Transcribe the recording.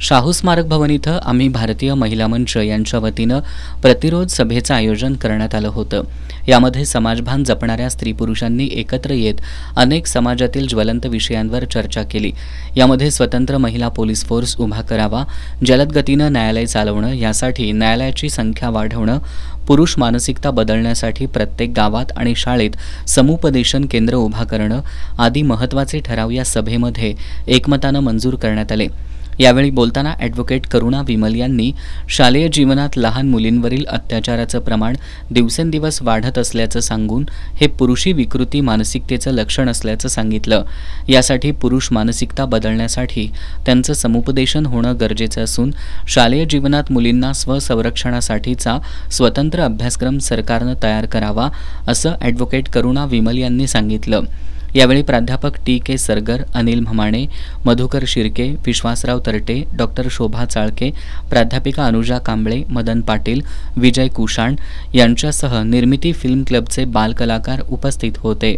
शाहू स्मारक भवन इथं आम्ही भारतीय महिला मंच यांच्या वतीनं प्रतिरोध सभेचं आयोजन करण्यात आलं होतं। यामध्ये समाजभान जपणाऱ्या स्त्री पुरुषांनी एकत्र येत अनेक समाजातील ज्वलंत विषयांवर चर्चा केली। यामध्ये स्वतंत्र महिला पोलीस फोर्स उभा करावा, जलद गतीनं न्यायालय चालवणं, यासाठी न्यायालयाची संख्या वाढवणं, पुरुष मानसिकता बदलण्यासाठी प्रत्येक गावात आणि शाळेत समुपदेशन केंद्र उभा करणं आदी महत्त्वाचे ठराव या सभेमध्ये एकमतानं मंजूर करण्यात आले। यावेळी बोलताना ॲडव्होकेट करुणा विमल यांनी शालेय जीवनात लहान मुलींवरील अत्याचाराचं प्रमाण दिवसेंदिवस वाढत असल्याचं सांगून हे पुरुषी विकृती मानसिकतेचं लक्षण असल्याचं सांगितलं। यासाठी पुरुष मानसिकता बदलण्यासाठी त्यांचं समुपदेशन होणं गरजेचं असून शालेय जीवनात मुलींना स्वसंरक्षणासाठीचा स्वतंत्र अभ्यासक्रम सरकारनं तयार करावा असं ॲडव्होकेट करुणा विमल यांनी सांगितलं। यावेळी प्राध्यापक टी.के. सरगर, अनिल म्हमाणे, मधुकर शिर्के, विश्वासराव तरटे, डॉक्टर शोभा चाळके, प्राध्यापिका अनुजा कांबळे, मदन पाटील, विजय कुशाण यांच्यासह निर्मिती फिल्म क्लबचे बालकलाकार उपस्थित होते।